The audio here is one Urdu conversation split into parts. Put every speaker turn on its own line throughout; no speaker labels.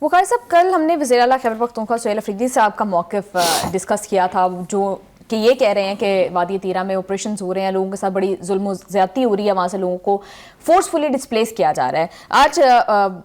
وقار صاحب، کل ہم نے وزیر اعلیٰ خیبر پختونخوا سہیل افریدی صاحب کا موقف ڈسکس کیا تھا، جو کہ یہ کہہ رہے ہیں کہ وادی تیرہ میں آپریشنز ہو رہے ہیں، لوگوں کے ساتھ بڑی ظلم و زیادتی ہو رہی ہے، وہاں سے لوگوں کو فورسفلی ڈسپلیس کیا جا رہا ہے. آج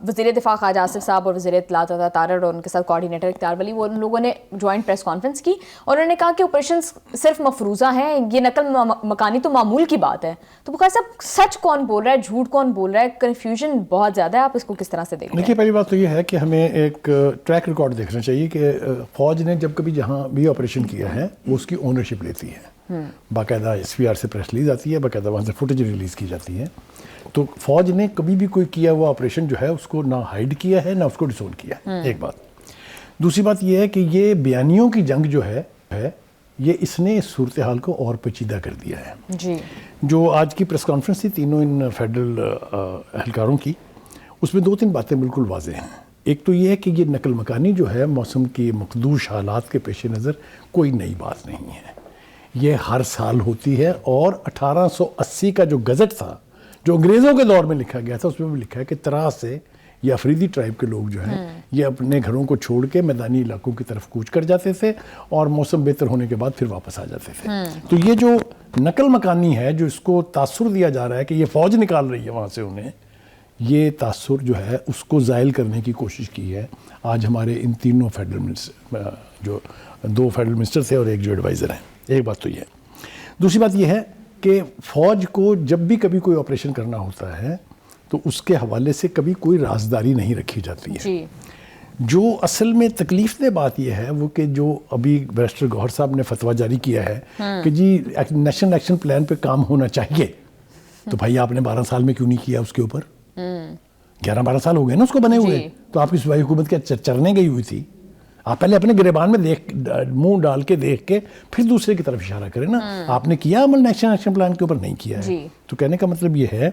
وزیر دفاع خواجہ آصف صاحب اور وزیر اطلاعات تارڑ اور ان کے ساتھ کوآرڈینیٹر اختیار ولی، وہ ان لوگوں نے جوائنٹ پریس کانفرنس کی اور انہوں نے کہا کہ آپریشنز صرف مفروضہ ہیں، یہ نقل مکانی تو معمول کی بات ہے. تو بخار صاحب، سچ کون بول رہا ہے، جھوٹ کون بول رہا ہے؟ کنفیوژن بہت زیادہ ہے، آپ اس کو کس طرح سے دیکھتے ہیں؟
دیکھیے، پہلی بات تو یہ ہے کہ ہمیں ایک ٹریک ریکارڈ دیکھنا چاہیے کہ فوج نے جب کبھی جہاں بھی آپریشن کیا ہے وہ اس کی اونرشپ لیتی ہے. باقاعدہ ایس پی آر سے پریس ریلیز آتی ہے، باقاعدہ وہاں سے فوٹیج ریلیز کی جاتی ہے. تو فوج نے کبھی بھی کوئی کیا ہوا آپریشن جو ہے اس کو نہ ہائیڈ کیا ہے نہ اس کو ڈسون کیا ہے. ایک بات. دوسری بات یہ ہے کہ یہ بیانیوں کی جنگ جو ہے یہ اس نے اس صورتحال کو اور پیچیدہ کر دیا ہے.
جی،
جو آج کی پریس کانفرنس تھی تینوں ان فیڈرل اہلکاروں کی، اس میں 2-3 باتیں بالکل واضح ہیں. ایک تو یہ ہے کہ یہ نقل مکانی جو ہے موسم کی مخدوش حالات کے پیش نظر کوئی نئی بات نہیں ہے. یہ ہر سال ہوتی ہے، اور 1880 کا جو گزٹ تھا جو انگریزوں کے دور میں لکھا گیا تھا، اس میں بھی لکھا ہے کہ طرح سے یہ افریدی ٹرائب کے لوگ جو ہیں یہ اپنے گھروں کو چھوڑ کے میدانی علاقوں کی طرف کوچ کر جاتے تھے اور موسم بہتر ہونے کے بعد پھر واپس آ جاتے تھے. تو یہ جو نقل مکانی ہے، جو اس کو تاثر دیا جا رہا ہے کہ یہ فوج نکال رہی ہے وہاں سے انہیں، یہ تاثر جو ہے اس کو زائل کرنے کی کوشش کی ہے آج ہمارے ان تینوں فیڈرل منسٹر، جو 2 فیڈرل منسٹر تھے اور ایک جو ایڈوائزر ہیں. ایک بات تو یہ ہے. دوسری بات یہ ہے کہ فوج کو جب بھی کبھی کوئی آپریشن کرنا ہوتا ہے تو اس کے حوالے سے کبھی کوئی رازداری نہیں رکھی جاتی ہے.
جی.
جو اصل میں تکلیف دہ بات یہ ہے وہ کہ جو ابھی بیرسٹر گوہر صاحب نے فتویٰ جاری کیا ہے کہ جی نیشنل ایکشن پلان پہ کام ہونا چاہیے، تو بھائی آپ نے 12 سال میں کیوں نہیں کیا اس کے اوپر؟ 11-12 سال ہو گئے نا اس کو بنے ہوئے. تو آپ کی صوبائی حکومت کیا چرنے گئی ہوئی تھی؟ آپ پہلے اپنے گریبان میں منہ ڈال کے دیکھ کے پھر دوسرے کی طرف اشارہ کریں نا. آپ نے کیا عمل نیشنل ایکشن پلان کے اوپر؟ نہیں کیا ہے. تو کہنے کا مطلب یہ ہے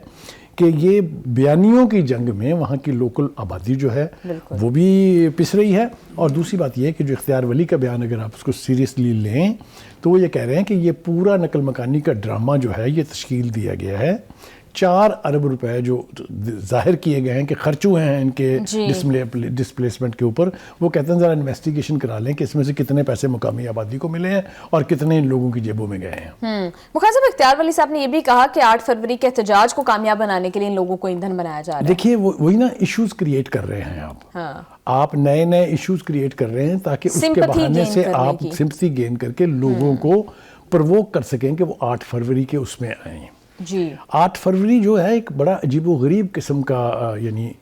کہ یہ بیانیوں کی جنگ میں وہاں کی لوکل آبادی جو ہے وہ بھی پس رہی ہے. اور دوسری بات یہ ہے کہ جو اختیار ولی کا بیان اگر آپ اس کو سیریسلی لیں تو وہ یہ کہہ رہے ہیں کہ یہ پورا نقل مکانی کا ڈرامہ جو ہے یہ تشکیل دیا گیا ہے. 4 ارب روپے جو ظاہر کیے گئے ہیں کہ خرچ ہوئے ہیں ان کے ڈسپلیسمنٹ کے اوپر، وہ کہتے ہیں ذرا انویسٹیگیشن کرا لیں کہ اس میں سے کتنے پیسے مقامی آبادی کو ملے ہیں اور کتنے ان لوگوں کی جیبوں میں گئے ہیں.
مخار صاحب، اختیار ولی صاحب نے یہ بھی کہا کہ 8 فروری کے احتجاج کو کامیاب بنانے کے لیے ان لوگوں کو ایندھن بنایا جا رہا ہے.
دیکھیے وہی نا ایشوز کریٹ کر رہے ہیں آپ نئے ایشوز کریٹ کر رہے ہیں تاکہ اس کے بہانے سے آپ سمپتھی گین کر کے لوگوں کو پرووک کر سکیں کہ وہ 8 فروری کے اس میں آئیں.
جی.
8 فروری جو ہے ایک بڑا عجیب و غریب قسم کا یعنی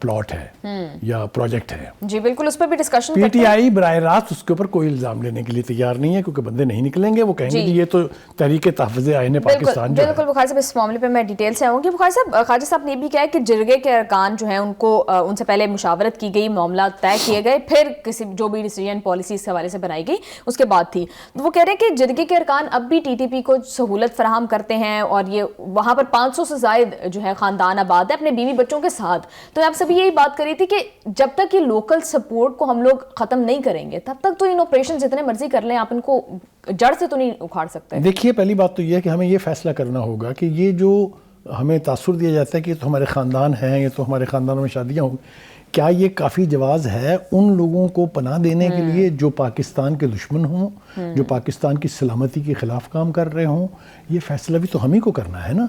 پلاٹ ہے یا پروجیکٹ ہے.
جی بالکل، اس پر بھی ڈسکشن
پی ٹی آئی براہ راست اس کے اوپر کوئی الزام لینے کے لیے تیار نہیں ہے، کیونکہ بندے نہیں نکلیں گے. وہ کہیں گے کہ یہ تو تحریک تحفظ آئین پاکستان جو ہے.
بالکل بخار صاحب، اس معاملے پہ میں ڈیٹیل سے آؤں گی. بخار صاحب، خواجہ صاحب نے یہ بھی کہا ہے کہ جرگے کے ارکان جو ہیں ان سے پہلے مشاورت کی گئی، معاملات طے کیے گئے، پھر کسی جو بھی ڈیسیجن پالیسی اس حوالے سے بنائی گئی اس کے بعد تھی. وہ کہہ رہے ہیں کہ جرگے کے ارکان اب بھی ٹی ٹی پی کو سہولت فراہم کرتے ہیں اور یہ وہاں پر 500 سے زائد جو ہے خاندان آباد ہے اپنے بیوی بچوں کے ساتھ. تو آپ سب یہی بات تھی کہ جب تک یہ لوکل سپورٹ کو ہم لوگ ختم نہیں کریں گے تب تک تو ان آپریشن جتنے مرضی کر لیں، آپ ان کو جڑ سے تو نہیں اکھاڑ سکتے.
دیکھیے، پہلی بات تو یہ ہے کہ ہمیں یہ فیصلہ کرنا ہوگا کہ یہ جو ہمیں تاثر دیا جاتا ہے کہ یہ تو ہمارے خاندان ہیں، یہ تو ہمارے خاندانوں میں شادیاں ہوں، کیا یہ کافی جواز ہے ان لوگوں کو پناہ دینے کے لیے جو پاکستان کے دشمن ہوں، جو پاکستان کی سلامتی کے خلاف کام کر رہے ہوں؟ یہ فیصلہ بھی تو ہم ہی کو کرنا ہے نا.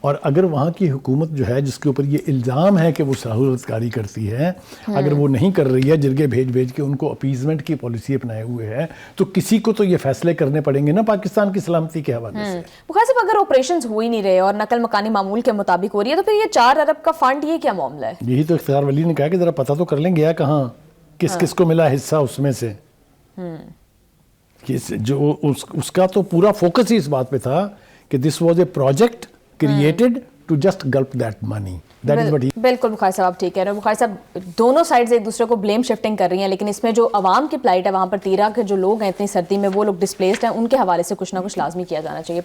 اور اگر وہاں کی حکومت جو ہے جس کے اوپر یہ الزام ہے کہ وہ سہولت کاری کرتی ہے، اگر وہ نہیں کر رہی ہے، جرگے بھیج کے ان کو اپیزمنٹ کی پالیسی اپنائے ہوئے ہے، تو کسی کو تو یہ فیصلے کرنے پڑیں گے نا پاکستان کی سلامتی کے حوالے سے.
بخار صاحب، اگر آپریشنز ہو ہی نہیں رہے اور نقل مکانی معمول کے مطابق ہو رہی ہے تو پھر یہ 4 ارب کا فنڈ یہ کیا معاملہ ہے؟
یہی تو اختیار ولی نے کہا کہ ذرا پتہ تو کر لیں گیا کہاں کس کو ملا حصہ اس میں سے. جو اس کا تو پورا فوکس ہی اس بات پہ تھا کہ this was a project created to just gulp that money. That is what he...
بالکل بخار صاحب آپ ٹھیک کہہ رہے ہیں. بخار صاحب، دونوں سائڈز ایک دوسرے کو بلیم شفٹنگ کر رہی ہیں، لیکن اس میں جو عوام کی پلائٹ ہے وہاں پر تیرہ کے جو لوگ ہیں اتنی سردی میں وہ لوگ ڈسپلیسڈ ہیں، ان کے حوالے سے کچھ نہ کچھ لازمی کیا جانا چاہیے.